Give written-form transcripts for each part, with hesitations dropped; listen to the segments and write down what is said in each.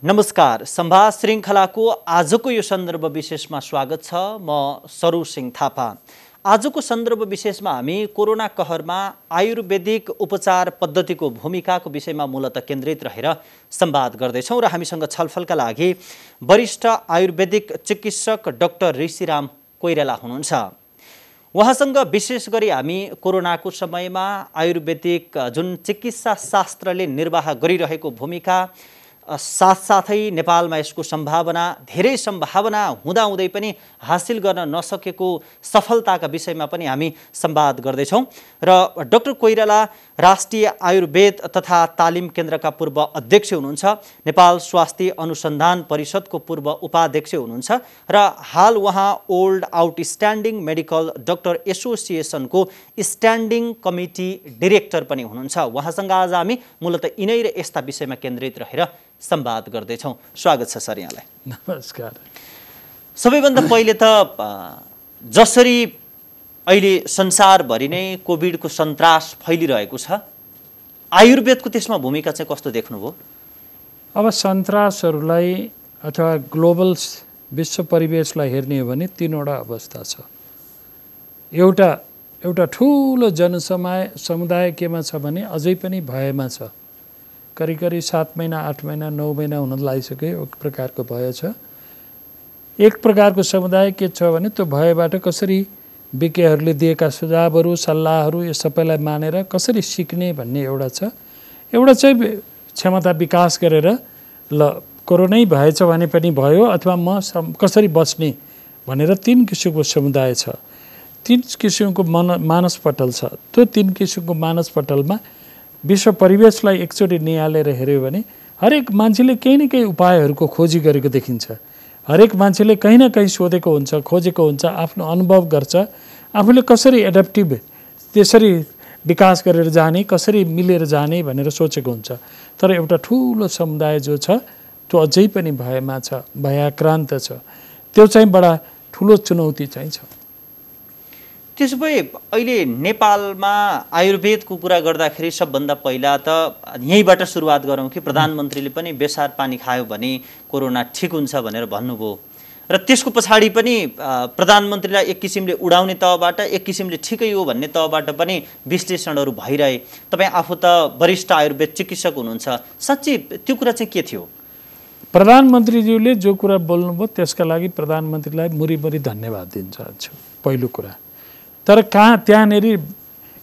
नमस्कार, संवाद श्रृङ्खलाको आजको यो सन्दर्भ विशेषमा स्वागत छ। म सरू सिंह थापा। आजको सन्दर्भ विशेषमा हामी कोरोना कहरमा आयुर्वेदिक उपचार पद्धतिको भूमिकाको विषयमा मूलतः केन्द्रित रहेर संवाद गर्दैछौँ र हामीसँग छलफलका लागि वरिष्ठ आयुर्वेदिक चिकित्सक डाक्टर ऋषिराम कोइराला हुनुहुन्छ। उहाँसँग विशेष गरी हामी कोरोनाको समयमा आयुर्वेदिक जुन चिकित्सा शास्त्रले निर्वाह गरिरहेको भूमिका साथसाथै नेपालमा यसको धेरै सम्भावना हुँदाहुँदै पनि हासिल गर्न नसकेको सफलताका विषयमा पनि हामी संवाद गर्दैछौँ। र डाक्टर कोइराला राष्ट्रिय आयुर्वेद तथा तालिम केन्द्रका पूर्व अध्यक्ष हुनुहुन्छ, नेपाल स्वास्थ्य अनुसन्धान परिषदको पूर्व उपाध्यक्ष हुनुहुन्छ र हाल उहाँ ओल्ड आउटस्ट्यान्डिङ मेडिकल डाक्टर एसोसिएसनको स्ट्यान्डिङ कमिटी डिरेक्टर पनि हुनुहुन्छ। उहाँसँग आज हामी मूलतः यिनै र यस्ता विषयमा केन्द्रित रहेर संवाद गर्दैछौँ। स्वागत छ सर यहाँलाई। नमस्कार। सबैभन्दा पहिले त जसरी अहिले संसारभरि नै कोभिडको सन्तास फैलिरहेको छ, आयुर्वेदको त्यसमा भूमिका चाहिँ कस्तो देख्नुभयो? अब सन्तासहरूलाई अथवा ग्लोबल विश्व परिवेशलाई हेर्ने हो भने तीनवटा अवस्था छ। एउटा ठुलो समुदाय केमा छ भने अझै पनि भयमा छ। करिब 7 महिना 8 महिना 9 महिना हुन लागिसक्यो। एक प्रकारको भय छ। एक प्रकारको समुदाय के छ भने त्यो भयबाट कसरी विज्ञहरूले दिएका सुझावहरू सल्लाहहरू यो सबैलाई मानेर कसरी सिक्ने भन्ने एउटा छ। एउटा चाहिँ क्षमता विकास गरेर ल कोरोनै भएछ भने पनि भयो अथवा म कसरी बच्ने भनेर 3 किसिमको समुदाय छ। 3 किसिमको मानसपटल छ। त्यो 3 किसिमको मानसपटलमा विश्व परिवेशलाई एकचोटि निहालेर हेऱ्यो भने हरेक मान्छेले केही न केही उपायहरूको खोजी गरेको देखिन्छ। हरेक मान्छेले कहीँ न कहीँ सोधेको हुन्छ, खोजेको हुन्छ, आफ्नो अनुभव गर्छ, आफूले कसरी एडप्टिभ त्यसरी विकास गरेर जाने, कसरी मिलेर जाने भनेर सोचेको हुन्छ। तर एउटा ठुलो समुदाय जो छ त्यो अझै पनि भयमा छ, भयाक्रान्त छ। त्यो चाहिँ बडा ठुलो चुनौती चाहिँ छ। त्यसो भए अहिले नेपालमा आयुर्वेदको कुरा गर्दाखेरि सबभन्दा पहिला त यहीँबाट सुरुवात गरौँ कि प्रधानमन्त्रीले पनि बेसार पानी खायो भने कोरोना ठिक हुन्छ भनेर भन्नुभयो र त्यसको पछाडि पनि प्रधानमन्त्रीलाई एक किसिमले उडाउने तहबाट, एक किसिमले ठिकै हो भन्ने तहबाट पनि विश्लेषणहरू भइरहे। तपाईँ आफू त वरिष्ठ आयुर्वेद चिकित्सक हुनुहुन्छ, साँच्चै त्यो कुरा चाहिँ के थियो? प्रधानमन्त्रीज्यूले जो कुरा बोल्नुभयो त्यसका लागि प्रधानमन्त्रीलाई मुरीमुरी धन्यवाद दिन चाहन्छु। पहिलो कुरा तर त्यहाँनिर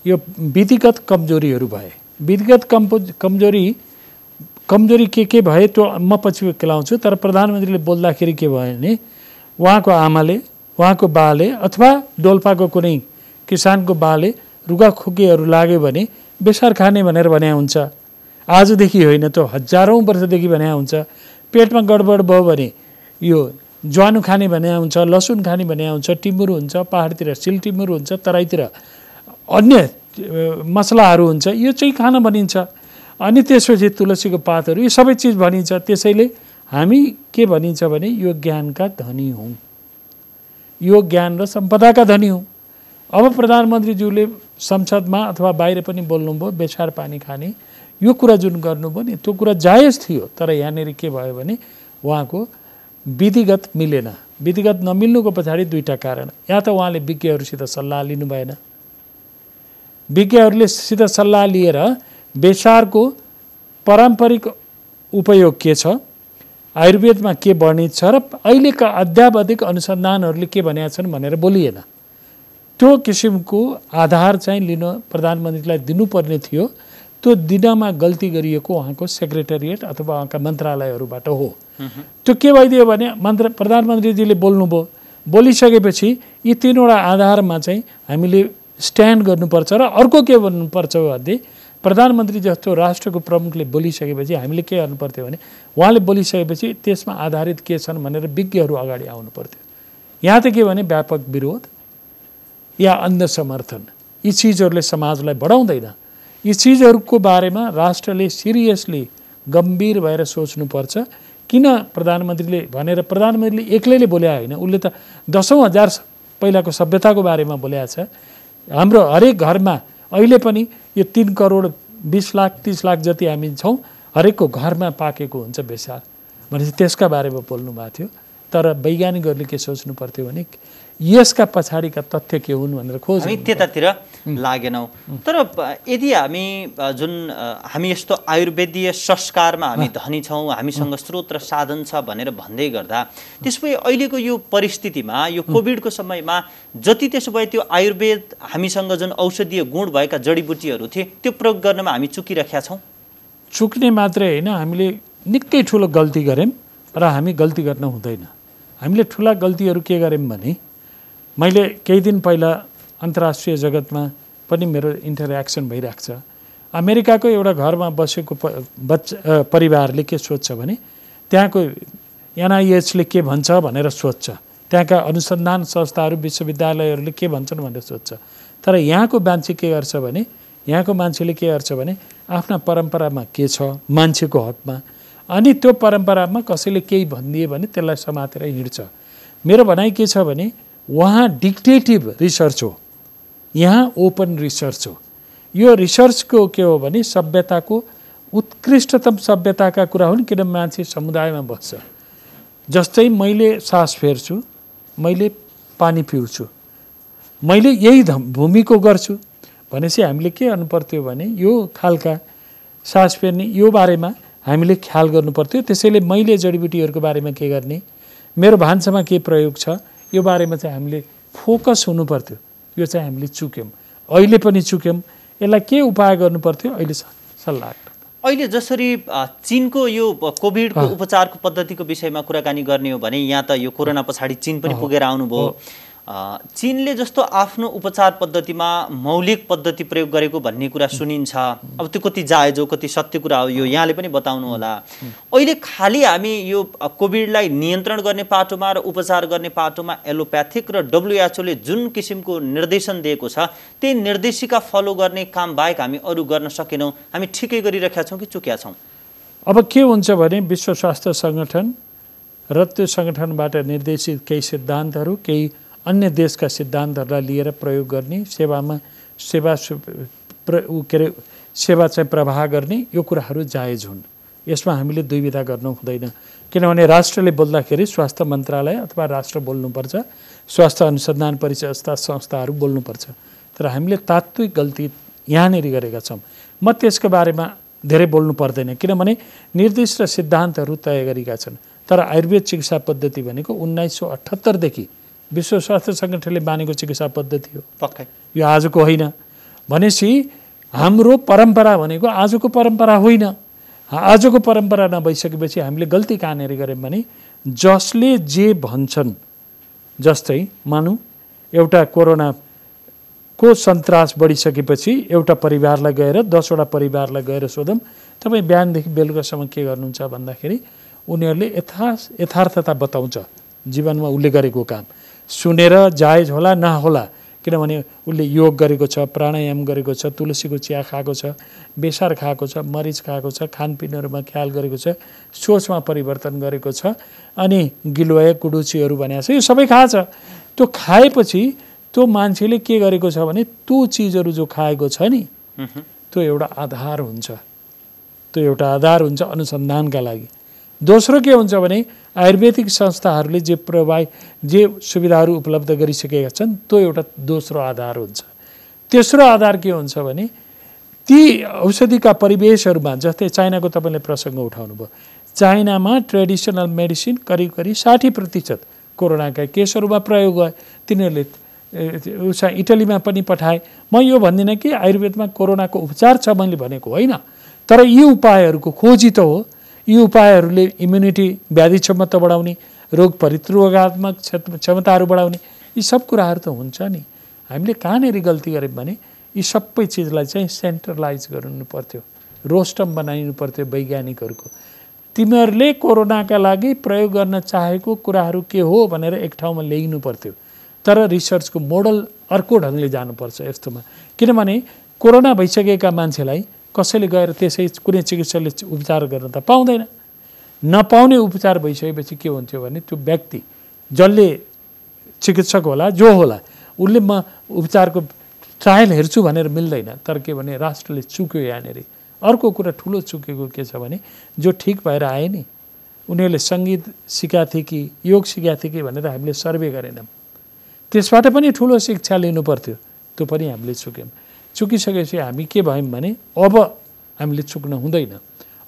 यो विधिगत कमजोरीहरू भए। विधिगत कमजोरी के भए त्यो म पछि केलाउँछु। तर प्रधानमन्त्रीले बोल्दाखेरि के भयो भने उहाँको आमाले, उहाँको बाले अथवा डोल्पाको कुनै किसानको बाले रुगाखोकीहरू लाग्यो भने बेसार खाने भनेर भने हुन्छ। आजदेखि होइन, त्यो हजारौँ वर्षदेखि भने हुन्छ। पेटमा गडबड भयो भने यो ज्वानो खाने भने हुन्छ, लसुन खाने भने हुन्छ, टिमुर हुन्छ, पहाडतिर सिल टिमुर हुन्छ, तराईतिर अन्य मसलाहरू हुन्छ, यो चाहिँ खान भनिन्छ। अनि त्यसपछि तुलसीको पातहरू, यो सबै चिज भनिन्छ। त्यसैले हामी के भनिन्छ भने यो ज्ञानका धनी हौँ, यो ज्ञान र सम्पदाका धनी हौँ। अब प्रधानमन्त्रीज्यूले संसदमा अथवा बाहिर पनि बोल्नुभयो बेसार पानी खाने यो कुरा जुन गर्नुभयो नि त्यो कुरा जायज थियो। तर यहाँनिर के भयो भने उहाँको विधिगत मिलेन। विधिगत नमिल्नुको पछाडि 2टा कारण। या त उहाँले विज्ञहरूसित सल्लाह लिनु भएन। विज्ञहरूलेसित सल्लाह लिएर बेसारको पारम्परिक उपयोग के छ, आयुर्वेदमा के वर्णित छ र अहिलेका अध्यावधिक अनुसन्धानहरूले के भनेका छन् भनेर बोलिएन। त्यो किसिमको आधार चाहिँ लिन प्रधानमन्त्रीलाई दिनुपर्ने थियो। त्यो दिनमा गल्ती गरिएको उहाँको सेक्रेटेरिएट अथवा उहाँका मन्त्रालयहरूबाट हो। त्यो के भइदियो भने प्रधानमन्त्रीजीले बोल्नुभयो। बोलिसकेपछि यी 3वटा आधारमा चाहिँ हामीले स्ट्यान्ड गर्नुपर्छ र अर्को के भन्नुपर्छ भने प्रधानमन्त्री जस्तो राष्ट्रको प्रमुखले बोलिसकेपछि हामीले के गर्नु पर्थ्यो भने उहाँले बोलिसकेपछि त्यसमा आधारित के छन् भनेर विज्ञहरू अगाडि आउनु पर्थ्यो। यहाँ त के भने व्यापक विरोध या अन्ध समर्थन, यी चिजहरूले समाजलाई बढाउँदैन। यी चिजहरूको बारेमा राष्ट्रले सिरियसली गम्भीर भएर सोच्नुपर्छ। किन प्रधानमन्त्रीले भनेर प्रधानमन्त्रीले एक्लैले बोल्या होइन, उसले त 10,000 पहिलाको सभ्यताको बारेमा बोलेको छ। हाम्रो हरेक घरमा अहिले पनि यो 3 करोड 20 लाख 30 लाख जति हामी छौँ, हरेकको घरमा पाकेको हुन्छ बेसार। भनेपछि त्यसका बारेमा बोल्नु भएको थियो। तर वैज्ञानिकहरूले के सोच्नु पर्थ्यो भने यसका पछाडिका तथ्य के हुन् भनेर खोज हामी त्यतातिर लागेनौँ। तर यदि हामी यस्तो आयुर्वेदीय संस्कारमा हामी धनी छौँ, हामीसँग स्रोत र साधन छ भनेर भन्दै गर्दा त्यसपछि अहिलेको यो परिस्थितिमा यो कोभिडको समयमा जति त्यसो भए त्यो आयुर्वेद हामीसँग जुन औषधीय गुण भएका जडीबुटीहरू थिए त्यो प्रयोग गर्नमा हामी चुकिरहेका छौँ। चुक्ने मात्रै होइन, हामीले निकै ठुलो गल्ती गऱ्यौँ र हामी गल्ती गर्न हुँदैन। हामीले ठुला गल्तीहरू के गऱ्यौँ भने मैले केही दिन पहिला अन्तर्राष्ट्रिय जगतमा पनि मेरो इन्टरेक्सन भइरहेको छ। अमेरिकाको एउटा घरमा बसेको परिवारले के सोध्छ भने त्यहाँको NIHले के भन्छ भनेर सोध्छ, त्यहाँका अनुसन्धान संस्थाहरू विश्वविद्यालयहरूले के भन्छन् भनेर सोध्छ। तर यहाँको मान्छे के गर्छ भने मान्छेले के गर्छ भने आफ्ना परम्परामा के छ मान्छेको हकमा, अनि त्यो परम्परामा कसैले केही भनिदिए भने त्यसलाई समातेर हिँड्छ। मेरो भनाइ के छ भने वहाँ डिक्टेटिभ रिसर्च हो, यहाँ ओपन रिसर्च हो। यो रिसर्चको के हो भने सभ्यताको उत्कृष्टतम सभ्यताका कुरा हुन्, किन मान्छे समुदायमा बस्छ। जस्तै मैले सास फेर्छु, मैले पानी पिउँछु, मैले यही भूमिको गर्छु भनेपछि हामीले के गर्नु पर्थ्यो भने यो खालका सास फेर्ने यो बारेमा हामीले ख्याल गर्नु पर्थ्यो। त्यसैले मैले जडीबुटीहरूको बारेमा के गर्ने, मेरो भान्सामा के प्रयोग छ, यो बारेमा चाहिँ हामीले फोकस हुनु पर्थ्यो। यो चाहिँ हामीले चुक्यौँ, अहिले पनि चुक्यौँ। यसलाई के उपाय गर्नु पर्थ्यो अहिले सल्लाह। अहिले जसरी चीनको यो कोभिडको उपचारको पद्धतिको विषयमा कुराकानी गर्ने हो भने यहाँ त यो कोरोना पछाडि चीन पनि पुगेर आउनुभयो। चीनले जस्तो आफ्नो उपचार पद्धतिमा मौलिक पद्धति प्रयोग गरेको भन्ने कुरा सुनिन्छ। अब त्यो कति जायज हो, कति सत्य कुरा हो, यो यहाँले पनि बताउनु होला। अहिले खालि हामी यो कोभिडलाई नियन्त्रण गर्ने पाटोमा र उपचार गर्ने पाटोमा एलोप्याथिक र WHO ले जुन किसिमको निर्देशन दिएको छ त्यही निर्देशिका फलो गर्ने काम बाहेक हामी अरू गर्न सकेनौँ। हामी ठिकै गरिरहेका छौँ कि चुक्या छौँ? अब के हुन्छ भने विश्व स्वास्थ्य सङ्गठन र त्यो सङ्गठनबाट निर्देशित केही सिद्धान्तहरू, केही अन्य देशका सिद्धान्तहरूलाई लिएर प्रयोग गर्ने, सेवा चाहिँ प्रवाह गर्ने, यो कुराहरू जायज हुन्। यसमा हामीले दुविधा गर्नु हुँदैन। किनभने राष्ट्रले बोल्दाखेरि स्वास्थ्य मन्त्रालय अथवा राष्ट्र बोल्नुपर्छ, स्वास्थ्य अनुसन्धान परिषद जस्ता संस्थाहरू बोल्नुपर्छ। तर हामीले तात्विक गल्ती यहाँनिर गरेका छौँ। म त्यसको बारेमा धेरै बोल्नु पर्दैन, किनभने निर्दिष्ट सिद्धान्तहरू तय गरेका छन्। तर आयुर्वेद चिकित्सा पद्धति भनेको 1978 देखि विश्व स्वास्थ्य सङ्गठनले मानेको चिकित्सा पद्धति हो। पक्कै यो आजको होइन। भनेपछि हाम्रो परम्परा भनेको आजको परम्परा होइन। आजको परम्परा नभइसकेपछि हामीले गल्ती कहाँनिर गऱ्यौँ भने जसले जे भन्छन्, जस्तै मानौँ एउटा कोरोनाको सन्तास बढिसकेपछि एउटा परिवारलाई गएर 10वटा परिवारलाई गएर सोधौँ तपाईँ बिहानदेखि बेलुकासम्म के गर्नुहुन्छ भन्दाखेरि उनीहरूले यथार्थता बताउँछ जीवनमा उसले गरेको काम। सुनेर जायज होला नहोला, किनभने उसले योग गरेको छ, प्राणायाम गरेको छ, तुलसीको चिया खाएको छ, बेसार खाएको छ, मरिच खाएको छ, खानपिनहरूमा ख्याल गरेको छ, सोचमा परिवर्तन गरेको छ, अनि गिलोय कुडुचीहरू भनेको छ, यो सबै खान्छ। त्यो खाएपछि त्यो मान्छेले के गरेको छ भने त्यो चिजहरू जो खाएको छ नि त्यो एउटा आधार हुन्छ, त्यो एउटा आधार हुन्छ अनुसन्धानका लागि। दोस्रो के हुन्छ भने आयुर्वेदिक संस्थाहरूले जे सुविधाहरू उपलब्ध गरिसकेका छन् त्यो एउटा दोस्रो आधार हुन्छ। तेस्रो आधार के हुन्छ भने ती औषधिका परिवेशहरूमा, जस्तै चाइनाको तपाईँले प्रसङ्ग उठाउनु भयो, चाइनामा ट्रेडिसनल मेडिसिन करिब 60% कोरोनाका केसहरूमा प्रयोग गए। तिनीहरूले इटलीमा पनि पठाए। म यो भन्दिनँ कि आयुर्वेदमा कोरोनाको उपचार छ मैले भनेको होइन, तर यी उपायहरूको खोजी त हो। यी उपायहरूले इम्युनिटी, व्याधि क्षमता बढाउने, रोग प्रतिरोधात्मक क्षमताहरू बढाउने, यी सब कुराहरू त हुन्छ नि। हामीले कहाँनिर गल्ती गऱ्यौँ भने यी सबै चिजलाई चाहिँ सेन्ट्रलाइज गर्नु पर्थ्यो, रोस्टम बनाइनु पर्थ्यो वैज्ञानिकहरूको। तिमीहरूले कोरोनाका लागि प्रयोग गर्न चाहेको कुराहरू के हो भनेर एक ठाउँमा ल्याइनु पर्थ्यो। तर रिसर्चको मोडल अर्को ढङ्गले जानुपर्छ यस्तोमा। किनभने कोरोना भइसकेका मान्छेलाई कसैले गएर त्यसै कुनै चिकित्सकले उपचार गर्न त पाउँदैन। नपाउने उपचार भइसकेपछि के हुन्थ्यो भने त्यो व्यक्ति जसले चिकित्सक होला जो होला उसले म उपचारको ट्रायल हेर्छु भनेर मिल्दैन। तर के भने राष्ट्रले चुक्यो यहाँनिर। अर्को कुरा ठुलो चुकेको के छ भने जो ठिक भएर आए नि उनीहरूले सङ्गीत सिकाएको थिए कि योग सिकाएको थिए कि भनेर हामीले सर्वे गरेनौँ। त्यसबाट पनि ठुलो शिक्षा लिनु पर्थ्यो, त्यो पनि हामीले चुक्यौँ। चुकिसकेपछि हामी के भयौँ भने अब हामीले चुक्न हुँदैन,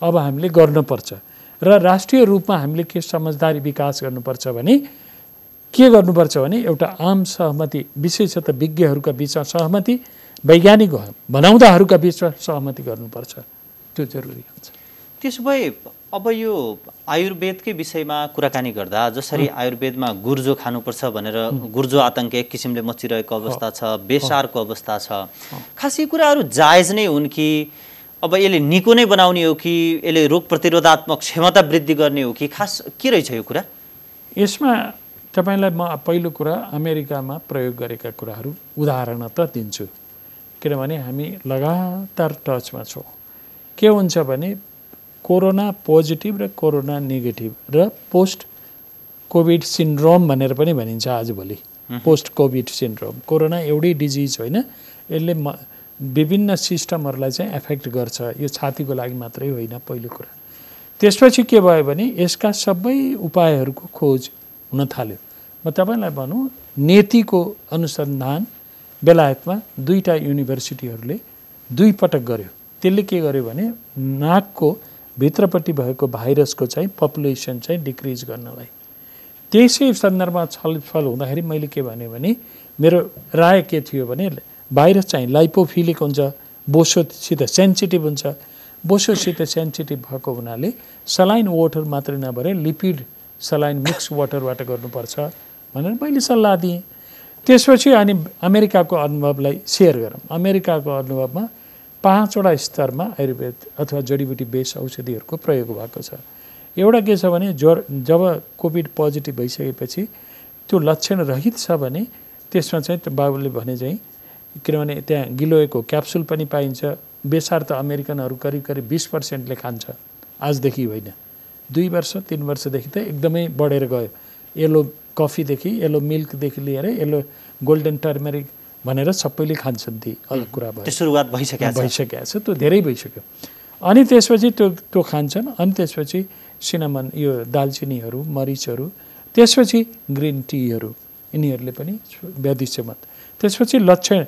अब हामीले गर्नुपर्छ। र राष्ट्रिय रूपमा हामीले के समझदारी विकास गर्नुपर्छ भने के गर्नुपर्छ भने एउटा आम सहमति, विशेषतः विज्ञहरूका बिचमा सहमति, वैज्ञानिक भनाउँदाहरूका बिचमा सहमति गर्नुपर्छ, त्यो जरुरी हुन्छ। त्यसो भए अब यो आयुर्वेदकै विषयमा कुराकानी गर्दा जसरी आयुर्वेदमा गुर्जो खानुपर्छ भनेर गुर्जो आतङ्क एक किसिमले मचिरहेको अवस्था छ, बेसारको अवस्था छ, खास यी कुराहरू जायज नै हुन् कि अब यसले निको नै बनाउने हो कि यसले रोग प्रतिरोधात्मक क्षमता वृद्धि गर्ने हो कि खास के रहेछ यो कुरा? यसमा तपाईँलाई म पहिलो कुरा अमेरिकामा प्रयोग गरेका कुराहरू उदाहरण त दिन्छु, किनभने हामी लगातार टचमा छौँ। के हुन्छ भने कोरोना पोजिटिभ र कोरोना नेगेटिभ र पोस्ट कोभिड सिन्ड्रोम भनेर पनि भनिन्छ आजभोलि। पोस्ट कोभिड सिन्ड्रोम, कोरोना एउटै डिजिज होइन, यसले विभिन्न सिस्टमहरूलाई चाहिँ एफेक्ट गर्छ। यो छातीको लागि मात्रै होइन, पहिलो कुरा। त्यसपछि के भयो भने यसका सबै उपायहरूको खोज हुन थाल्यो। म तपाईँलाई भनौँ, नेतीको अनुसन्धान बेलायतमा 2टा युनिभर्सिटीहरूले 2 पटक गर्यो। त्यसले के गर्यो भने नाकको भित्रपट्टि भएको भाइरसको चाहिँ पपुलेसन चाहिँ डिक्रिज गर्नलाई। त्यसै सन्दर्भमा छलफल हुँदाखेरि मैले के भने मेरो राय के थियो भने भाइरस चाहिँ लाइपोफिलिक हुन्छ, बोसोसित सेन्सिटिभ हुन्छ। बोसोसित सेन्सिटिभ भएको हुनाले सलाइन वाटर मात्रै नभएर लिपिड सलाइन मिक्स वाटरबाट गर्नुपर्छ भनेर मैले सल्लाह दिएँ। त्यसपछि अनि अमेरिकाको अनुभवलाई सेयर गरौँ। अमेरिकाको अनुभवमा 5वटा स्तरमा आयुर्वेद अथवा जडीबुटी बेस औषधिहरूको प्रयोग भएको छ। एउटा के छ भने जब कोभिड पोजिटिभ भइसकेपछि त्यो लक्षण रहित छ भने त्यसमा चाहिँ बाबुले भने चाहिँ, किनभने त्यहाँ गिलोएको क्याप्सुल पनि पाइन्छ। बेसार त अमेरिकनहरू करिब 20%ले खान्छ, आजदेखि होइन, 2 वर्ष 3 वर्षदेखि त एकदमै बढेर गयो। येलो कफीदेखि, येलो मिल्कदेखि लिएर येलो गोल्डन टर्मेरिक भनेर सबैले खान्छन्। ती अलग कुरा भयो, सुरुवात भइसकेको छ, त्यो धेरै भइसक्यो। अनि त्यसपछि त्यो खान्छन्। अनि त्यसपछि सिनामन, यो दालचिनीहरू, मरिचहरू, त्यसपछि ग्रिन टीहरू, यिनीहरूले पनि व्याधिसम्मत। त्यसपछि लक्षण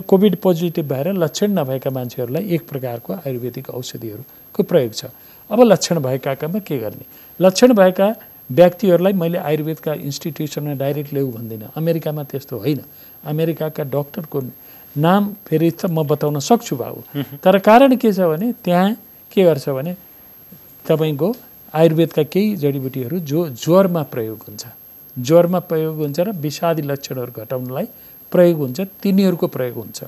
कोभिड पोजिटिभ भएर लक्षण नभएका मान्छेहरूलाई एक प्रकारको आयुर्वेदिक औषधिहरूको प्रयोग छ। अब लक्षण भएकामा के गर्ने? लक्षण भएका व्यक्तिहरूलाई मैले आयुर्वेदका इन्स्टिट्युसनमा डाइरेक्ट ल्याऊ भन्दिनँ। अमेरिकामा त्यस्तो होइन। अमेरिकाका डक्टरको नाम फेरि त म बताउन सक्छु बाबु, तर कारण के छ भने त्यहाँ के गर्छ भने तपाईँको आयुर्वेदका केही जडीबुटीहरू जो ज्वरमा प्रयोग हुन्छ, ज्वरमा प्रयोग हुन्छ र विषादी लक्षणहरू घटाउनलाई प्रयोग हुन्छ, तिनीहरूको प्रयोग हुन्छ।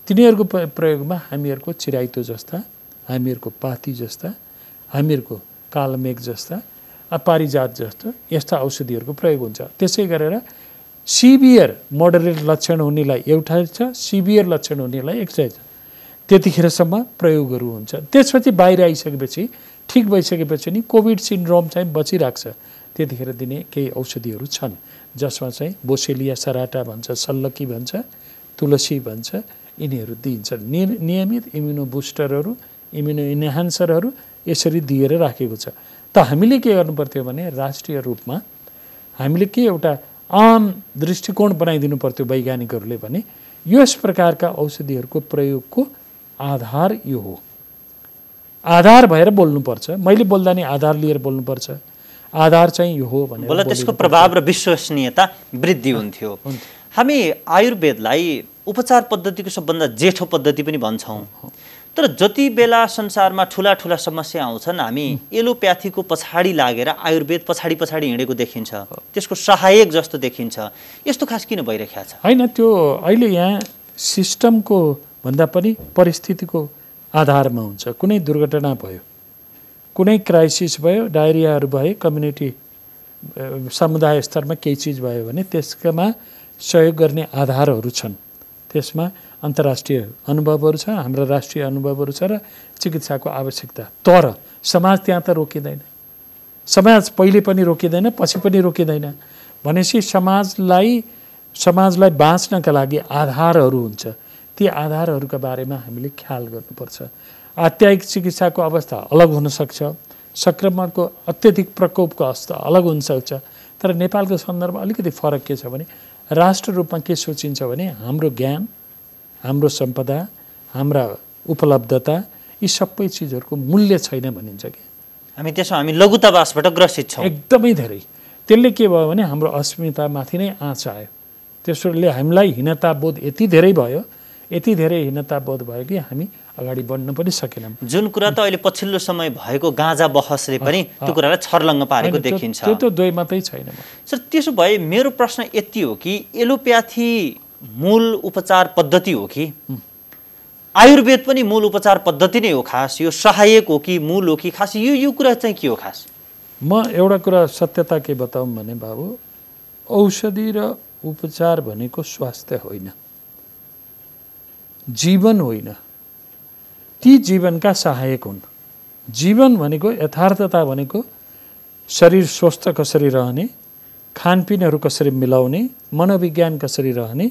तिनीहरूको प्रयोगमा हामीहरूको चिराइतो जस्ता, हामीहरूको पाती जस्ता, हामीहरूको कालमेघ जस्ता, पारिजात जस्तो यस्ता औषधिहरूको प्रयोग हुन्छ। त्यसै गरेर सिभियर मोडरेट लक्षण हुनेलाई एउटा छ, सिभियर लक्षण हुनेलाई एक्सट्रा छ। त्यतिखेरसम्म प्रयोगहरू हुन्छ। त्यसपछि बाहिर आइसकेपछि, ठिक भइसकेपछि नि कोभिड सिन्ड्रोम चाहिँ बचिरहेको छ, त्यतिखेर दिने केही औषधिहरू छन् जसमा चाहिँ बोसेलिया सराटा भन्छ, सल्लकी भन्छ, तुलसी भन्छ, यिनीहरू दिइन्छन्। नियमित इम्युनो बुस्टरहरू, इम्युनो इन्हान्सरहरू यसरी दिएर राखेको छ। त हामीले के गर्नु पर्थ्यो भने राष्ट्रिय रूपमा हामीले के एउटा आम दृष्टिकोण बनाइदिनु पर्थ्यो वैज्ञानिकहरूले भने यस प्रकारका औषधिहरूको प्रयोगको आधार यो हो। आधार भएर बोल्नुपर्छ। मैले बोल्दा नि आधार लिएर बोल्नुपर्छ। आधार चाहिँ यो हो भनेर बोल्दा त्यसको प्रभाव र विश्वसनीयता वृद्धि हुन्थ्यो। हामी आयुर्वेदलाई उपचार पद्धतिको सबभन्दा जेठो पद्धति पनि भन्छौँ, तर जति बेला संसारमा ठुला ठुला समस्या आउँछन् हामी एलोप्याथीको पछाडि लागेर आयुर्वेद पछाडि पछाडि हिँडेको देखिन्छ, त्यसको सहायक जस्तो देखिन्छ। यस्तो खास किन भइरहेको छ? होइन, त्यो अहिले यहाँ सिस्टमको भन्दा पनि परिस्थितिको आधारमा हुन्छ। कुनै दुर्घटना भयो, कुनै क्राइसिस भयो, डायरियाहरू भयो, कम्युनिटी समुदाय स्तरमा केही चिज भयो भने त्यसमा सहयोग गर्ने आधारहरू छन्। त्यसमा अन्तर्राष्ट्रिय अनुभवहरू छ, हाम्रो राष्ट्रिय अनुभवहरू छ र चिकित्साको आवश्यकता। तर समाज त्यहाँ त रोकिँदैन। समाज पहिले पनि रोकिँदैन, पछि पनि रोकिँदैन। भनेपछि समाजलाई बाँच्नका लागि आधारहरू हुन्छ। ती आधारहरूका बारेमा हामीले ख्याल गर्नुपर्छ। आत्यायिक चिकित्साको अवस्था अलग हुनसक्छ, सङ्क्रमणको अत्यधिक प्रकोपको अवस्था अलग हुनसक्छ। तर नेपालको सन्दर्भमा अलिकति फरक के छ भने राष्ट्र रूपमा के सोचिन्छ भने हाम्रो ज्ञान, हाम्रो सम्पदा, हाम्रा उपलब्धता यी सबै चिजहरूको मूल्य छैन भनिन्छ कि हामी लघुतावासबाट ग्रसित छौँ एकदमै धेरै। त्यसले के भयो भने हाम्रो अस्मितामाथि नै आँच आयो। त्यसले हामीलाई हीनताबोध यति धेरै भयो, यति धेरै हीनताबोध भयो कि हामी अगाडि बढ्न पनि सकेनौँ। जुन कुरा त अहिले पछिल्लो समय भएको गाँजा बहसले पनि त्यो कुरालाई छर्लङ्ग पारेको देखिन्छ। त्यो त दुई मात्रै छैन। सर त्यसो भए मेरो प्रश्न यति हो कि एलोप्याथी मूल उपचार पद्धति हो कि आयुर्वेद पनि मूल उपचार पद्धति नै हो? खास यो सहायक हो कि मूल हो कि खास यो कुरा चाहिँ के हो? खास म एउटा कुरा सत्यता के बताऊँ भने बाबु, औषधि र उपचार भनेको स्वास्थ्य होइन, जीवन होइन, ती जीवनका सहायक हुन्। जीवन भनेको यथार्थता भनेको शरीर स्वस्थ कसरी रहने, खानपिनहरू कसरी मिलाउने, मनोविज्ञान कसरी रहने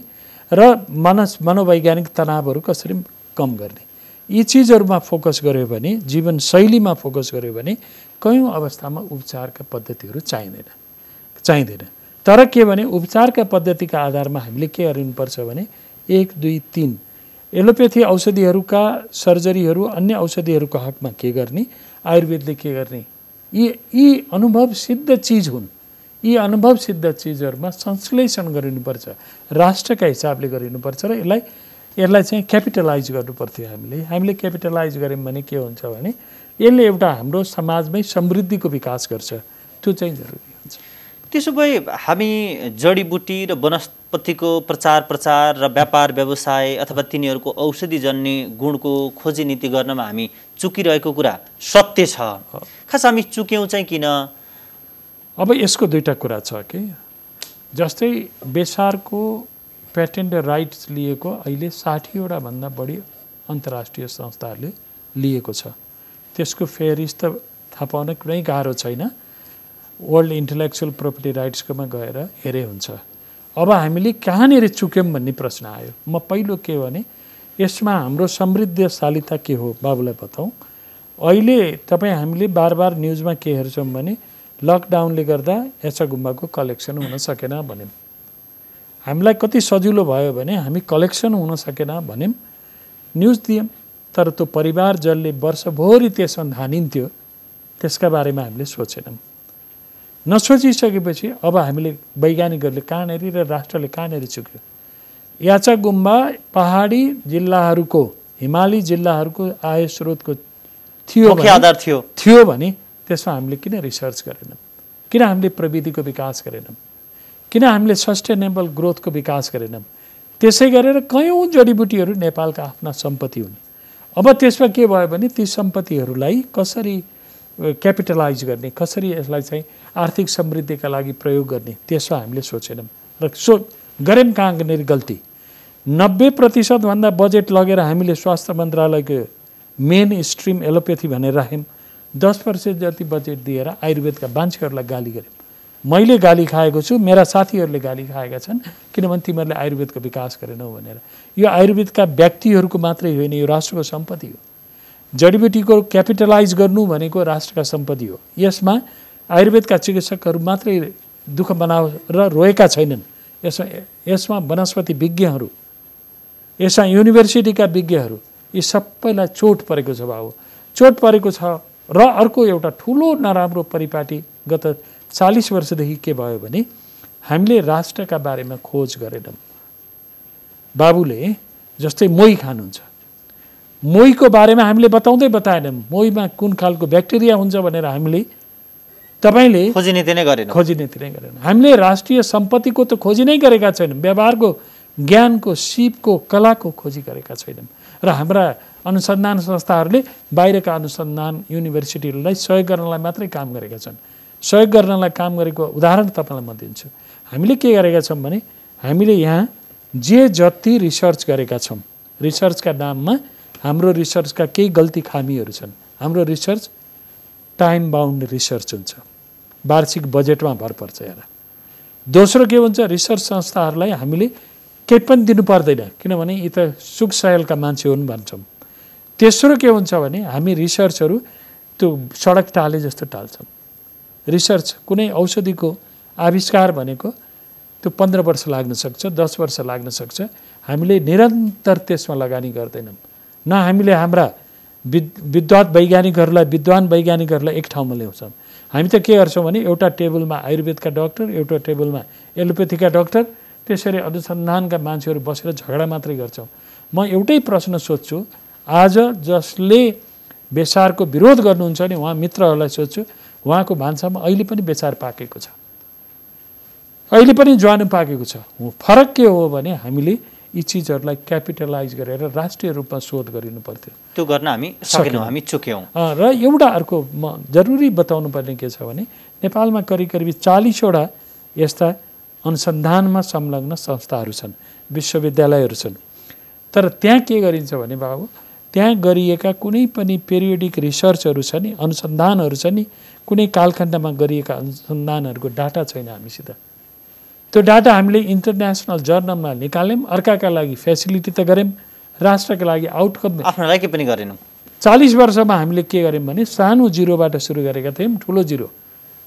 र मनोवैज्ञानिक तनावहरू कसरी कम गर्ने, यी चिजहरूमा फोकस गर्यो भने, जीवनशैलीमा फोकस गर्यो भने कयौँ अवस्थामा उपचारका पद्धतिहरू चाहिँदैन। तर के भने उपचारका पद्धतिका आधारमा हामीले के गर्नुपर्छ भने 1, 2, 3 एलोप्याथी औषधिहरूका सर्जरीहरू अन्य औषधिहरूको हकमा के गर्ने, आयुर्वेदले के गर्ने, यी अनुभव सिद्ध चिज हुन्। यी अनुभव सिद्ध चिजहरूमा संश्लेषण गरिनुपर्छ, राष्ट्रका हिसाबले गरिनुपर्छ र यसलाई चाहिँ क्यापिटलाइज गर्नुपर्थ्यो। हामीले क्यापिटलाइज गऱ्यौँ भने के हुन्छ भने यसले एउटा हाम्रो समाजमै समृद्धिको विकास गर्छ। त्यो चाहिँ जरुरी हुन्छ। त्यसो भए हामी जडीबुटी र वनस्पतिको प्रचार र व्यापार व्यवसाय अथवा तिनीहरूको औषधिजन्य गुणको खोजी नीति गर्नमा हामी चुकिरहेको कुरा सत्य छ। खास हामी चुक्यौँ चाहिँ किन? अब यसको दुईटा कुरा छ कि जस्तै बेसारको पेटेन्ट राइट्स लिएको अहिले 60वटा भन्दा बढी अन्तर्राष्ट्रिय संस्थाहरूले लिएको छ। त्यसको फेरिस त थाहा पाउन कुनै गाह्रो छैन। वर्ल्ड इन्टेलेक्चुअल प्रोपर्टी राइट्सकोमा गएर हेरे हुन्छ। अब हामीले कहाँनिर चुक्यौँ भन्ने प्रश्न आयो। म पहिलो के भने यसमा हाम्रो समृद्धशालीता के हो बाबुलाई बताउँ। अहिले हामीले बार न्युजमा के हेर्छौँ भने लकडाउनले गर्दा याचागुम्बाको कलेक्सन हुन सकेन भन्यौँ। हामीलाई कति सजिलो भयो भने हामी कलेक्सन हुन सकेन भन्यौँ, न्युज दियौँ। तर त्यो परिवार जसले वर्षभरि त्यसमा धानिन्थ्यो त्यसका बारेमा हामीले सोचेनौँ। नसोचिसकेपछि अब हामीले वैज्ञानिकहरूले कहाँनिर र राष्ट्रले कहाँनिर चुक्यो। याचागुम्बा पहाडी जिल्लाहरूको, हिमाली जिल्लाहरूको आय स्रोतको थियो भने त्यसमा हामीले किन रिसर्च गरेनौँ, किन हामीले प्रविधिको विकास गरेनौँ, किन हामीले सस्टेनेबल ग्रोथको विकास गरेनौँ। त्यसै गरेर कयौँ जडीबुटीहरू नेपालका आफ्ना सम्पत्ति हुन्। अब त्यसमा के भयो भने ती सम्पत्तिहरूलाई कसरी क्यापिटलाइज गर्ने, कसरी यसलाई चाहिँ आर्थिक समृद्धिका लागि प्रयोग गर्ने, त्यसमा हामीले सोचेनौँ र गऱ्यौँ। कहाँनिर गल्ती 90% भन्दा बजेट लगेर हामीले स्वास्थ्य मन्त्रालयको मेन स्ट्रिम एलोप्याथी भनेर राख्यौँ। 10% जति बजेट दिएर आयुर्वेदका मान्छेहरूलाई गाली गऱ्यौँ। मैले गाली खाएको छु, मेरा साथीहरूले गाली खाएका छन्, किनभने तिमीहरूले आयुर्वेदको विकास गरेनौ भनेर। यो आयुर्वेदका व्यक्तिहरूको मात्रै होइन, यो राष्ट्रको सम्पत्ति हो। जडीबुटीको क्यापिटलाइज गर्नु भनेको राष्ट्रका सम्पत्ति हो। यसमा आयुर्वेदका चिकित्सकहरू मात्रै दुःख बनाउ र रोएका छैनन्। यसमा वनस्पति विज्ञहरू, यसमा युनिभर्सिटीका विज्ञहरू, यी सबैलाई चोट परेको छ बाबु, चोट परेको छ। र अर्को एउटा ठुलो नराम्रो परिपाटी गत 40 वर्षदेखि के भयो भने हामीले राष्ट्रका बारेमा खोज गरेनौँ। बाबुले जस्तै मोही खानुहुन्छ, मोहीको बारेमा हामीले बताएनौँ। मोहीमा कुन खालको ब्याक्टेरिया हुन्छ भनेर तपाईँले खोजी नीति नै गरेन। हामीले राष्ट्रिय सम्पत्तिको त खोजी नै गरेका छैनौँ। व्यवहारको, ज्ञानको, सिपको, कलाको खोजी गरेका छैनौँ। र हाम्रा अनुसन्धान संस्थाहरूले बाहिरका अनुसन्धान युनिभर्सिटीहरूलाई सहयोग गर्नलाई मात्रै काम गरेका छन्। सहयोग गर्नलाई काम गरेको उदाहरण तपाईँलाई म दिन्छु। हामीले के गरेका छौँ भने हामीले यहाँ जति रिसर्च गरेका छौँ, रिसर्चका नाममा हाम्रो रिसर्चका केही गल्ती खामीहरू छन्। हाम्रो रिसर्च टाइम बााउन्ड रिसर्च हुन्छ, वार्षिक बजेटमा भर पर्छ। हेर, दोस्रो के हुन्छ, रिसर्च संस्थाहरूलाई हामीले केही पनि दिनु पर्दैन, किनभने यी त सुख सयलका मान्छे हुन् भन्छौँ। तेस्रो के हुन्छ भने हामी रिसर्चहरू त्यो सडक टाले जस्तो टाल्छौँ। रिसर्च कुनै औषधिको आविष्कार भनेको त्यो 15 वर्ष लाग्न सक्छ, 10 वर्ष लाग्न सक्छ। हामीले निरन्तर त्यसमा लगानी गर्दैनौँ। न हामीले हाम्रा विद्वान वैज्ञानिकहरूलाई एक ठाउँमा ल्याउँछौँ। हामी त के गर्छौँ भने एउटा टेबलमा आयुर्वेदका डाक्टर, एउटा टेबलमा एलोपेथीका डाक्टर, त्यसरी अनुसन्धानका मान्छेहरू बसेर झगडा मात्रै गर्छौँ। म एउटै प्रश्न सोध्छु, आज जसले बेसारको विरोध गर्नुहुन्छ नि उहाँ मित्रहरूलाई सोध्छु, उहाँको भान्सामा अहिले पनि बेसार पाकेको छ, अहिले पनि ज्वानो पाकेको छ। फरक के हो भने हामीले यी चिजहरूलाई क्यापिटलाइज गरेर राष्ट्रिय रूपमा शोध गरिनु पर्थ्यो। त्यो गर्न हामी सकेनौँ, हामी चुक्यौँ। र एउटा अर्को म जरुरी बताउनु पर्ने के छ भने नेपालमा करिब 40वटा यस्ता अनुसन्धानमा संलग्न संस्थाहरू छन्, विश्वविद्यालयहरू छन्। तर त्यहाँ के गरिन्छ भने बाबु, त्यहाँ गरिएका कुनै पनि पेरियोडिक रिसर्चहरू छ नि, अनुसन्धानहरू छ नि, कुनै कालखण्डमा गरिएका अनुसन्धानहरूको डाटा छैन हामीसित। त्यो डाटा हामीले इन्टरनेसनल जर्नलमा निकाल्यौँ, अर्काका लागि फेसिलिटी त गऱ्यौँ, राष्ट्रका लागि आउटकम आफ्नो लागि पनि गरेनौँ। 40 वर्षमा हामीले के गर्यौँ भने सानो जिरोबाट सुरु गरेका थियौँ, ठुलो जिरो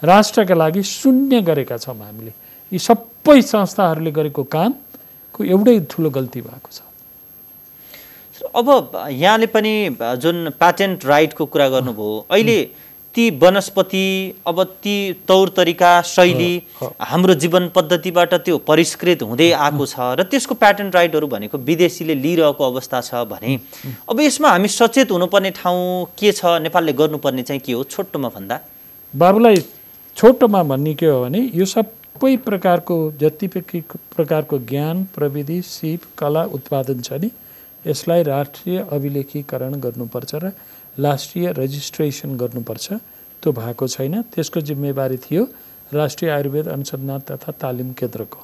राष्ट्रका लागि शून्य गरेका छौँ हामीले। यी सबै संस्थाहरूले गरेको कामको एउटै ठुलो गल्ती भएको छ। अब यहाँले पनि जुन प्याटेन्ट राइटको कुरा गर्नुभयो, अहिले ती वनस्पति, अब ती तौर तरिका शैली हाम्रो जीवन पद्धतिबाट त्यो परिष्कृत हुँदै आएको छ र त्यसको प्याटेन्ट राइटहरू भनेको विदेशीले लिइरहेको अवस्था छ भने अब यसमा हामी सचेत हुनुपर्ने ठाउँ के छ, नेपालले गर्नुपर्ने चाहिँ के हो छोटोमा भन्दा? बाबुलाई छोटोमा भन्ने के हो भने यो सबै प्रकारको जति प्रकारको ज्ञान, प्रविधि, सिप, कला उत्पादन छ नि, यसलाई राष्ट्रिय अभिलेखीकरण गर्नुपर्छ र राष्ट्रिय रजिस्ट्रेसन गर्नुपर्छ। त्यो भएको छैन। त्यसको जिम्मेवारी थियो राष्ट्रिय आयुर्वेद अनुसन्धान तथा तालिम केन्द्रको,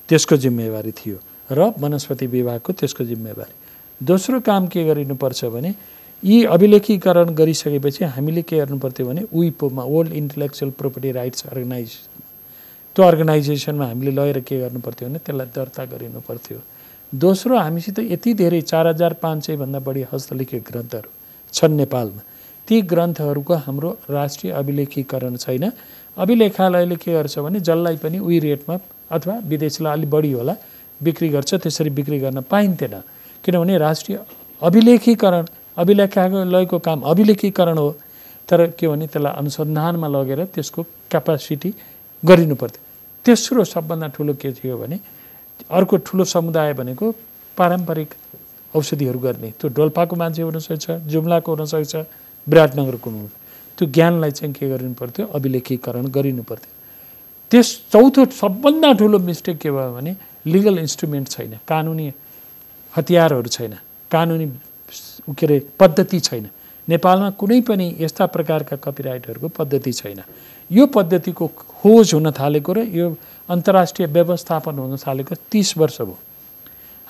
त्यसको जिम्मेवारी थियो, र वनस्पति विभागको त्यसको जिम्मेवारी। दोस्रो काम के गरिनुपर्छ भने यी अभिलेखीकरण गरिसकेपछि हामीले के गर्नुपर्थ्यो भने UIPO-मा, world intellectual property rights organisation, त्यो अर्गनाइजेसनमा हामीले लगेर के गर्नुपर्थ्यो भने त्यसलाई दर्ता गरिनु पर्थ्यो। दोस्रो, हामीसित यति धेरै 4500 भन्दा बढी हस्तलिखित ग्रन्थहरू छन् नेपालमा। ती ग्रन्थहरूको हाम्रो राष्ट्रिय अभिलेखीकरण छैन। अभिलेखालयले के गर्छ भने जसलाई पनि उही रेटमा अथवा विदेशीलाई अलि बढी होला बिक्री गर्छ, त्यसरी बिक्री गर्न पाइन्थेन। किनभने राष्ट्रिय अभिलेखीकरण, अभिलेखालयको काम अभिलेखीकरण हो, तर के भने त्यसलाई अनुसन्धानमा लगेर त्यसको क्यापासिटी गरिनु पर्थ्यो। तेस्रो सबभन्दा ठुलो के थियो भने अर्को ठुलो समुदाय भनेको पारम्परिक औषधिहरू गर्ने, त्यो डोल्पाको मान्छे हुनसक्छ, जुम्लाको हुनसक्छ, विराटनगरको हुनु, त्यो ज्ञानलाई चाहिँ के गरिनु पर्थ्यो, अभिलेखीकरण गरिनु पर्थ्यो। त्यस चौथो सबभन्दा ठुलो मिस्टेक के भयो भने लिगल इन्स्ट्रुमेन्ट छैन, कानुनी हतियारहरू छैन, कानुनी के अरे पद्धति छैन। नेपालमा कुनै पनि यस्ता प्रकारका कपिराइटहरूको पद्धति छैन। यो पद्धतिको खोज हुन थालेको र यो अन्तर्राष्ट्रिय व्यवस्थापन हुन थालेको 30 वर्ष भयो।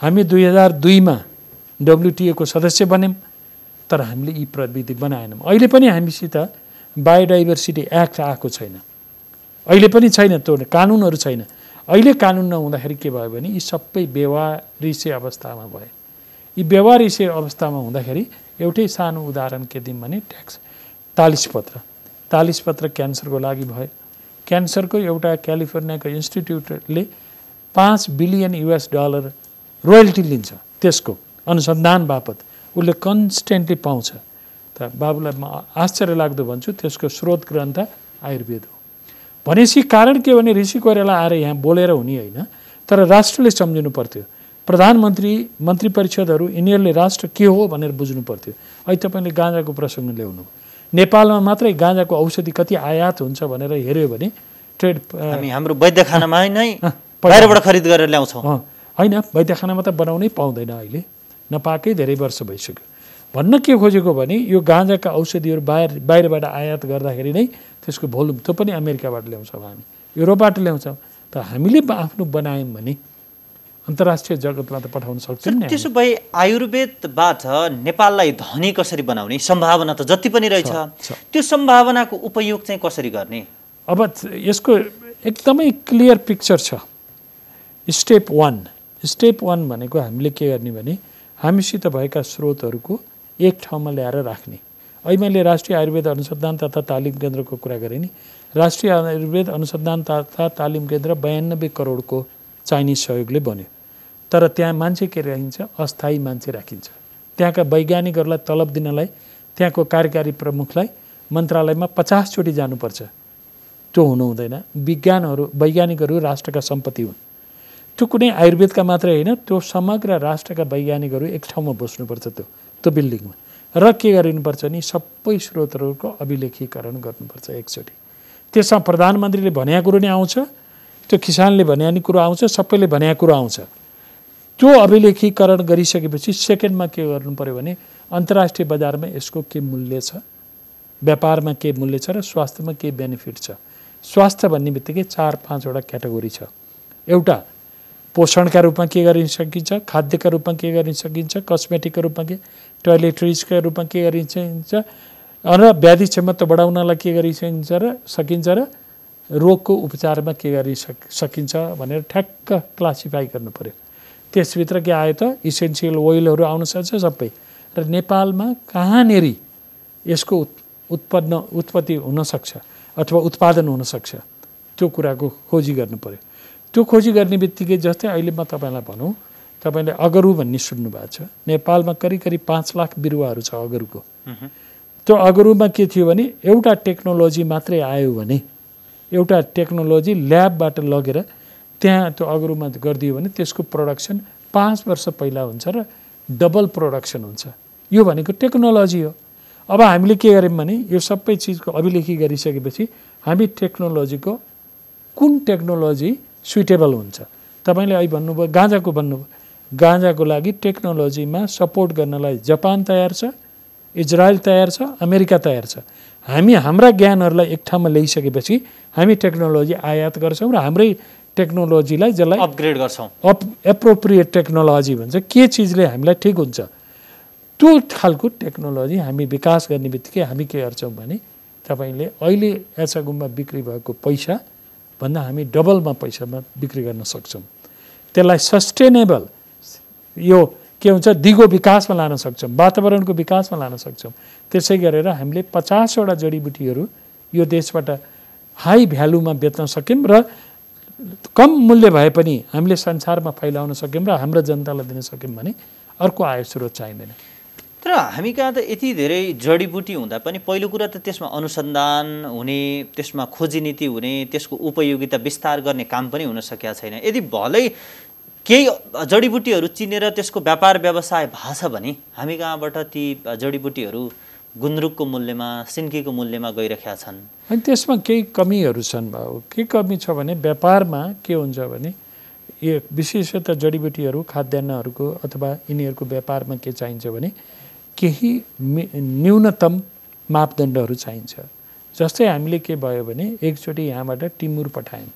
हामी 2002 WTO को सदस्य बन्यौँ, तर हामीले यी प्रविधि बनाएनौँ। अहिले पनि हामीसित बायोडाइभर्सिटी एक्ट आएको छैन, अहिले पनि छैन, त्यो कानुनहरू छैन। अहिले कानुन नहुँदाखेरि के भयो भने यी सबै बेवारिसे अवस्थामा भए। यी बेवारिसे अवस्थामा हुँदाखेरि एउटै सानो उदाहरण के दिउँ भने ट्याक्स तालिस पत्र क्यान्सरको लागि भयो। क्यान्सरको एउटा क्यालिफोर्नियाको इन्स्टिट्युटले $5 बिलियन रोयल्टी लिन्छ त्यसको अनुसन्धान बापत, उसले कन्स्टेन्टली पाउँछ। त बाबुलाई म आश्चर्य लाग्दो भन्छु, त्यसको स्रोत ग्रन्थ आयुर्वेद हो। भनेपछि कारण के भने ऋषि कोइराला आएर यहाँ बोलेर हुने होइन, तर राष्ट्रले सम्झिनु पर्थ्यो। प्रधानमन्त्री, मन्त्री परिषदहरू यिनीहरूले राष्ट्र के हो भनेर बुझ्नु पर्थ्यो। अहिले तपाईँले गाँजाको प्रसङ्ग ल्याउनु, नेपालमा मात्रै गाँजाको औषधि कति आयात हुन्छ भनेर हेऱ्यो भने ट्रेड हाम्रो वैद्यखानामा नै बाहिरबाट खरिद गरेर ल्याउँछौँ। होइन, वैद्यखानामा त बनाउनै पाउँदैन, अहिले नपाएकै धेरै वर्ष भइसक्यो। भन्न के खोजेको भने यो गाँजाका औषधिहरू बाहिरबाट आयात गर्दाखेरि नै त्यसको भोल्युम, त्यो पनि अमेरिकाबाट ल्याउँछौँ, हामी युरोपबाट ल्याउँछौँ। त हामीले आफ्नो बनायौँ भने अन्तर्राष्ट्रिय जगतमा त पठाउन सक्छौँ नि। त्यसो भए आयुर्वेदबाट नेपाललाई धनी कसरी बनाउने सम्भावना त जति पनि रहेछ, त्यो सम्भावनाको उपयोग चाहिँ कसरी गर्ने? अब यसको एकदमै क्लियर पिक्चर छ। स्टेप 1 भनेको हामीले के गर्ने भने हामीसित भएका स्रोतहरूको एक ठाउँमा ल्याएर राख्ने। अहिले मैले राष्ट्रिय आयुर्वेद अनुसन्धान तथा तालिम केन्द्रको कुरा गरेँ नि। राष्ट्रिय आयुर्वेद अनुसन्धान तथा तालिम केन्द्र 92 करोडको चाइनिज सहयोगले बन्यो। तर त्यहाँ मान्छे के राखिन्छ? अस्थायी मान्छे राखिन्छ। त्यहाँका वैज्ञानिकहरूलाई तलब दिनलाई त्यहाँको कार्यकारी प्रमुखलाई मन्त्रालयमा 50 चोटि जानुपर्छ। त्यो हुनु हुँदैन। वैज्ञानिकहरू राष्ट्रका सम्पत्ति हुन्। त्यो कुनै आयुर्वेदका मात्रै होइन, त्यो समग्र राष्ट्रका वैज्ञानिकहरू एक ठाउँमा बस्नुपर्छ त्यो बिल्डिङमा। र के गरिनुपर्छ नि, सबै स्रोतहरूको अभिलेखीकरण गर्नुपर्छ एकचोटि। त्यसमा प्रधानमन्त्रीले भनेको कुरो नै आउँछ, त्यो किसानले भनेको कुरो आउँछ, सबैले भनेको कुरो आउँछ। त्यो अभिलेखीकरण गरिसकेपछि सेकेन्डमा के गर्नु पर्यो भने अन्तर्राष्ट्रिय बजारमा यसको के मूल्य छ, व्यापारमा के मूल्य छ र स्वास्थ्यमा के बेनिफिट छ। स्वास्थ्य भन्ने बित्तिकै 4-5 वटा क्याटेगोरी छ। एउटा पोषणका रूपमा के गरिन सकिन्छ, खाद्यका रूपमा के गरिन सकिन्छ, कस्मेटिकका रूपमा के, टोयलेट्रिजका रूपमा के गरिन्छ र व्याधि क्षमता बढाउनलाई के गरिन्छ र रोगको उपचारमा के गरि सकिन्छ भनेर ठ्याक्क क्लासिफाई गर्नु पर्यो। त्यसभित्र के आयो त इसेन्सियल ओइलहरू आउन सक्छ सबै। र नेपालमा कहाँनेरि यसको उत्पत्ति हुनसक्छ अथवा उत्पादन हुनसक्छ त्यो कुराको खोजी गर्नु पर्यो। त्यो खोजी गर्ने बित्तिकै जस्तै अहिले म तपाईँलाई भनौँ, तपाईँले अगरु भन्ने सुन्नुभएको छ। नेपालमा करिब 5 लाख बिरुवाहरू छ अगरुको। त्यो अगरुमा के थियो भने एउटा टेक्नोलोजी मात्रै आयो भने, एउटा टेक्नोलोजी ल्याबबाट लगेर त्यहाँ त्यो अगरुमा गरिदियो भने त्यसको प्रोडक्सन 5 वर्ष पहिला हुन्छ र डबल प्रोडक्सन हुन्छ। यो भनेको टेक्नोलोजी हो। अब हामीले के गर्यौँ भने यो सबै चिजको अभिलेखी गरिसकेपछि हामी टेक्नोलोजीको कुन टेक्नोलोजी सुइटेबल हुन्छ। तपाईँले अहिले भन्नुभयो गाँजाको भन्नुभयो, गाँजाको लागि टेक्नोलोजीमा सपोर्ट गर्नलाई जापान तयार छ, इजरायल तयार छ, अमेरिका तयार छ। हामी हाम्रा ज्ञानहरूलाई एक ठाउँमा ल्याइसकेपछि हामी टेक्नोलोजी आयात गर्छौँ र हाम्रै टेक्नोलोजीलाई जसलाई अपग्रेड गर्छौँ, एप्रोप्रिएट टेक्नोलोजी भन्छ, के चिजले हामीलाई ठिक हुन्छ त्यो खालको टेक्नोलोजी हामी विकास गर्ने बित्तिकै हामी के गर्छौँ भने तपाईँले अहिले एचएगुममा बिक्री भएको पैसा भन्दा हामी डबलमा पैसामा बिक्री गर्न सक्छौँ। त्यसलाई सस्टेनेबल यो के हुन्छ दिगो विकासमा लान सक्छौँ, वातावरणको विकासमा लान सक्छौँ। त्यसै गरेर हामीले 50 वटा जडीबुटीहरू यो देशबाट हाई भ्यालुमा बेच्न सक्यौँ र कम मूल्य भए पनि हामीले संसारमा फैलाउन सक्यौँ र हाम्रो जनतालाई दिन सक्यौँ भने अर्को आय स्रोत चाहिँदैन। तर हामी कहाँ त यति धेरै जडीबुटी हुँदा पनि पहिलो कुरा त त्यसमा अनुसन्धान हुने, त्यसमा खोजी नीति हुने, त्यसको उपयोगिता विस्तार गर्ने काम पनि हुन सकेका छैन। यदि भलै केही जडीबुटीहरू चिनेर त्यसको व्यापार व्यवसाय भएको छ भने हामी कहाँबाट ती जडीबुटीहरू गुन्द्रुकको मूल्यमा, सिन्कीको मूल्यमा गइरहेका छन्। अनि त्यसमा केही कमीहरू छन्। के कमी छ भने व्यापारमा के हुन्छ भने यो विशेषतः जडीबुटीहरू खाद्यान्नहरूको अथवा यिनीहरूको व्यापारमा के चाहिन्छ भने केही न्यूनतम मापदण्डहरू चाहिन्छ। जस्तै हामीले के भयो भने एकचोटि यहाँबाट टिमुर पठायौँ।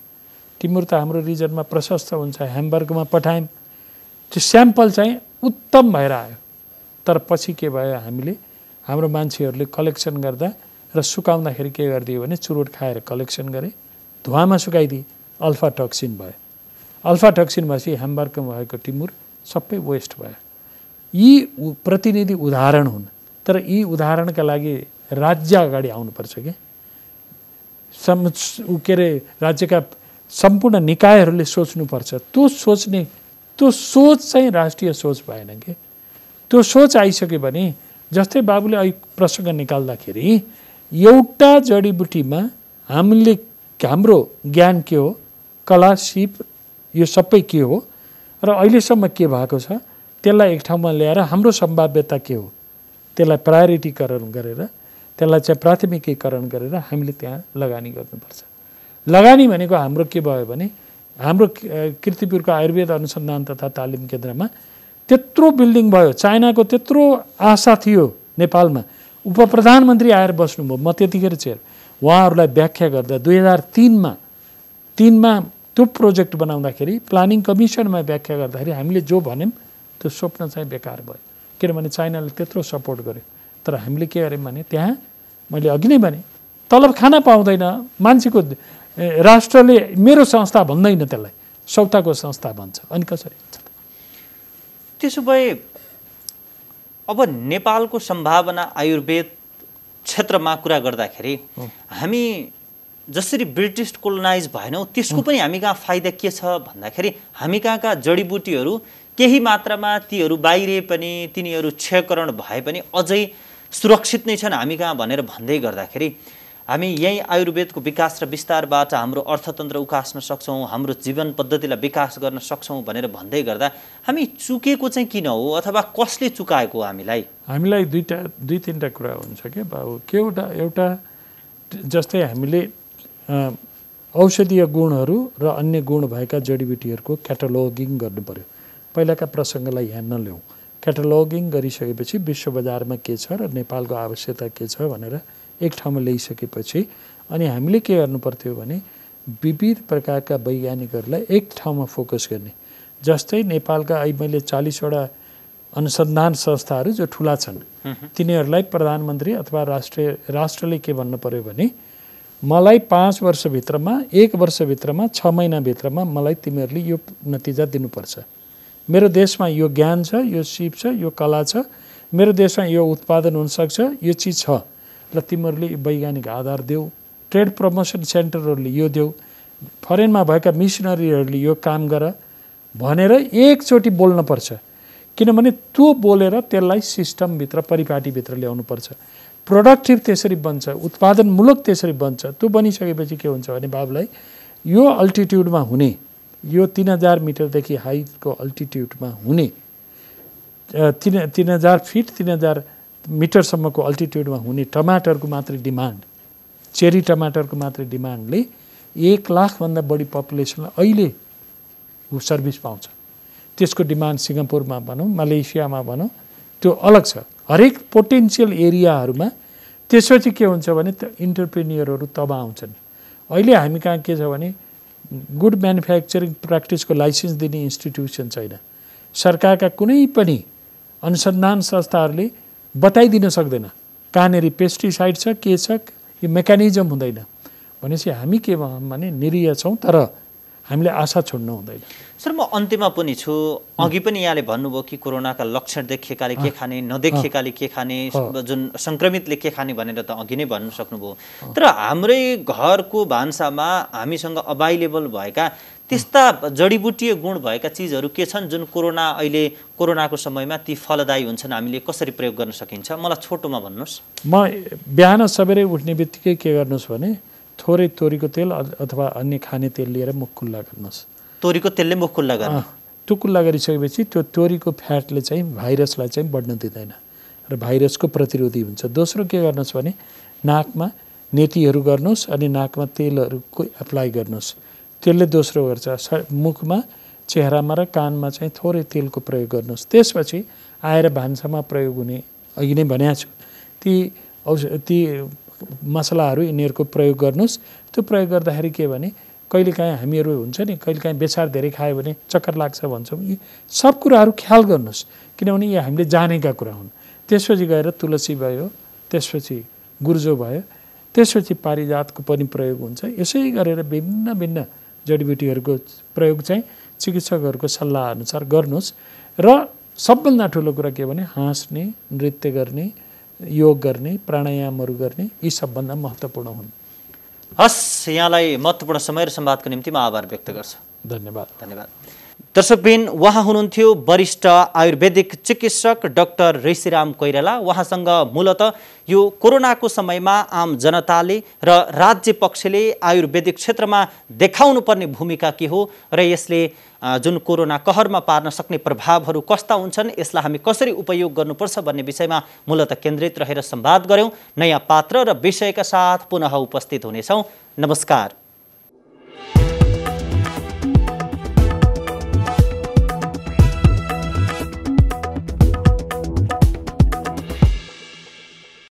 टिमुर त हाम्रो रिजनमा प्रशस्त हुन्छ, ह्याम्बर्गमा पठायौँ। त्यो स्याम्पल चाहिँ उत्तम भएर आयो। तर पछि के भयो, हामीले हाम्रो मान्छेहरूले कलेक्सन गर्दा र सुकाउँदाखेरि के गरिदियो भने चुरोट खाएर कलेक्सन गरे, धुवामा सुकाइदिए, अल्फा टक्सिन भयो। अल्फा टक्सिन भएपछि ह्याम्बर्गमा भएको टिमुर सबै वेस्ट भयो। यी प्रतिनिधि उदाहरण हुन्। तर यी उदाहरणका लागि राज्य अगाडि आउनुपर्छ के राज्यका सम्पूर्ण निकायहरूले सोच्नुपर्छ। त्यो सोच चाहिँ राष्ट्रिय सोच भएन के। त्यो सोच आइसक्यो भने जस्तै बाबुले अहिले प्रसङ्ग निकाल्दाखेरि एउटा जडीबुटीमा हाम्रो ज्ञान के हो, कला, सिप, यो सबै के हो र अहिलेसम्म के भएको छ त्यसलाई एक ठाउँमा ल्याएर हाम्रो सम्भाव्यता के हो त्यसलाई प्रायोरिटीकरण गरेर, त्यसलाई चाहिँ प्राथमिकीकरण गरेर हामीले त्यहाँ लगानी गर्नुपर्छ। लगानी भनेको हाम्रो के भयो भने हाम्रो कीर्तिपुरको आयुर्वेद अनुसन्धान तथा तालिम केन्द्रमा त्यत्रो बिल्डिङ भयो, चाइनाको त्यत्रो आशा थियो नेपालमा, उपप्रधानमन्त्री आएर बस्नुभयो, म त्यतिखेर चेयर, उहाँहरूलाई व्याख्या गर्दा 2003मा त्यो प्रोजेक्ट बनाउँदाखेरि प्लानिङ कमिसनमा व्याख्या गर्दाखेरि हामीले जो भन्यौँ त्यो स्वप्न चाहिँ बेकार भयो। किनभने चाइनाले त्यत्रो सपोर्ट गर्यो। तर हामीले के गर्यौँ भने त्यहाँ मैले अघि नै भने तलब खान पाउँदैन मान्छेको, राष्ट्रले मेरो संस्था भन्दैन, त्यसलाई सौताको संस्था भन्छ। अनि कसरी हुन्छ? त्यसो भए अब नेपालको सम्भावना आयुर्वेद क्षेत्रमा कुरा गर्दाखेरि हामी जसरी ब्रिटिस कोलोनाइज भएनौँ त्यसको पनि हामी कहाँ फाइदा के छ भन्दाखेरि हामी कहाँका जडीबुटीहरू केही मात्रामा तीहरू बाहिरिए पनि तिनीहरू क्षयकरण भए पनि अझै सुरक्षित नै छन् हामी कहाँ भनेर भन्दै गर्दाखेरि हामी यही आयुर्वेदको विकास र विस्तारबाट हाम्रो अर्थतन्त्र उकास्न सक्छौँ, हाम्रो जीवन पद्धतिलाई विकास गर्न सक्छौँ भनेर भन्दै गर्दा हामी चुकेको चाहिँ किन हो अथवा कसले चुकाएको हो हामीलाई दुई तीनटा कुरा हुन्छ के बाबु। के एउटा जस्तै हामीले औषधीय गुणहरू र अन्य गुण भएका जडीबुटीहरूको क्याटलगिङ गर्नु पर्यो। पहिलाका प्रसङ्गलाई यहाँ नल्याउँ। क्याटलगिङ गरिसकेपछि विश्व बजारमा के छ र नेपालको आवश्यकता के छ भनेर एक ठाउँमा ल्याइसकेपछि अनि हामीले के गर्नु पर्थ्यो भने विविध प्रकारका वैज्ञानिकहरूलाई एक ठाउँमा फोकस गर्ने। जस्तै नेपालका मैले 40वटा अनुसन्धान संस्थाहरू जो ठुला छन् तिनीहरूलाई प्रधानमन्त्री अथवा राष्ट्रले के भन्नु पर्यो भने मलाई 5 वर्षभित्रमा 1 वर्षभित्रमा 6 महिनाभित्रमा मलाई तिमीहरूले यो नतिजा दिनुपर्छ। मेरो देशमा यो ज्ञान छ, यो सिप छ, यो कला छ, मेरो देशमा यो उत्पादन हुनसक्छ, यो चिज छ र तिमीहरूले वैज्ञानिक आधार देऊ। ट्रेड प्रमोसन सेन्टरहरूले यो देऊ, फरेनमा भएका मिसनरीहरूले यो काम गर भनेर एकचोटि बोल्नुपर्छ। किनभने त्यो बोलेर त्यसलाई सिस्टमभित्र परिपाटीभित्र ल्याउनुपर्छ। प्रोडक्टिभ त्यसरी बन्छ, उत्पादनमूलक त्यसरी बन्छ। त्यो बनिसकेपछि के हुन्छ भने बाबुलाई यो अल्टिट्युडमा हुने, यो 3000 मिटरदेखि हाइटको अल्टिट्युडमा हुने 3000 फिट 3000 मिटरसम्मको अल्टिट्युडमा हुने टमाटरको मात्रै डिमान्ड, चेरी टमाटरको मात्रै डिमान्डले 1 लाखभन्दा बढी पपुलेसनलाई अहिले सर्भिस पाउँछ। त्यसको डिमान्ड सिङ्गापुरमा भनौँ, मलेसियामा भनौँ, त्यो अलग छ। हरेक पोटेन्सियल एरियाहरूमा त्यसपछि के हुन्छ भने इन्टरप्रेन्युरहरू तब आउँछन्। अहिले हामी कहाँ के छ भने गुड म्यानुफ्याक्चरिङ प्र्याक्टिसको लाइसेन्स दिने इन्स्टिट्युसन छैन। सरकारका कुनै पनि अनुसन्धान संस्थाहरूले बताइदिन सक्दैन कहाँनेरि पेस्टिसाइड छ, के छ, यो मेकानिजम हुँदैन। भनेपछि हामी के भने निरीह छौँ, तर हामीले आशा छोड्नु हुँदैन। सर, म अन्त्यमा पनि छु। अघि पनि यहाँले भन्नुभयो कि कोरोनाका लक्षण देखिएकाले के खाने, नदेखिएकाले के खाने, जुन सङ्क्रमितले के खाने भनेर त अघि नै भन्नु सक्नुभयो। तर हाम्रै घरको भान्सामा हामीसँग अभाइलेबल भएका त्यस्ता जडीबुटीय गुण भएका चिजहरू के छन् जुन कोरोनाको समयमा ती फलदायी हुन्छन्, हामीले कसरी प्रयोग गर्न सकिन्छ? मलाई छोटोमा भन्नुहोस्। म बिहान सबेरै उठ्ने बित्तिकै के गर्नुहोस् भने थोरै तोरीको तेल अथवा अन्य खाने तेल लिएर मुख खुल्ला गर्नुहोस्। तोरीको तेलले मुख खुल्ला गर्नु? त्यो खुल्ला गरिसकेपछि त्यो तोरीको फ्याटले चाहिँ भाइरसलाई चाहिँ बढ्न दिँदैन र भाइरसको प्रतिरोधी हुन्छ। दोस्रो के गर्नुहोस् भने नाकमा नेटीहरू गर्नुहोस् अनि नाकमा तेलहरूको एप्लाई गर्नुहोस्। त्यसले दोस्रो गर्छ। मुखमा, चेहरामा र कानमा चाहिँ थोरै तेलको प्रयोग गर्नुहोस्। त्यसपछि आएर भान्सामा प्रयोग हुने, अघि नै भनेको छु, ती मसलाहरू यिनीहरूको प्रयोग गर्नुहोस्। त्यो प्रयोग गर्दाखेरि के भने कहिलेकाहीँ हामीहरू हुन्छ नि, कहिलेकाहीँ बेसार धेरै खायो भने चक्कर लाग्छ भन्छौँ। यी सब कुराहरू ख्याल गर्नुहोस्, किनभने यी हामीले जानेका कुरा हुन्। त्यसपछि गएर तुलसी भयो, त्यसपछि गुर्जो भयो, त्यसपछि पारिजातको पनि प्रयोग हुन्छ। यसै गरेर भिन्न भिन्न जडीबुटीहरूको प्रयोग चाहिँ चिकित्सकहरूको सल्लाह अनुसार गर्नुहोस्। र सबभन्दा ठुलो कुरा के भने हाँस्ने, नृत्य गर्ने, योग गर्ने, प्राणायामहरू गर्ने, यी सबभन्दा महत्त्वपूर्ण हुन्। हस्, यहाँलाई महत्त्वपूर्ण समय र संवादको निम्ति म आभार व्यक्त गर्छु। धन्यवाद। दर्शकबिन, उहाँ हुनुहुन्थ्यो वरिष्ठ आयुर्वेदिक चिकित्सक डाक्टर ऋषिराम कोइराला। उहाँसँग मूलतः यो कोरोनाको समयमा आम जनताले र राज्य पक्षले आयुर्वेदिक क्षेत्रमा देखाउनुपर्ने भूमिका के हो र यसले जुन कोरोना कहरमा पार्न सक्ने प्रभावहरू कस्ता हुन्छन्, यसलाई हामी कसरी उपयोग गर्नुपर्छ भन्ने विषयमा मूलतः केन्द्रित रहेर संवाद गऱ्यौँ। नयाँ पात्र र विषयका साथ पुनः उपस्थित हुनेछौँ। नमस्कार।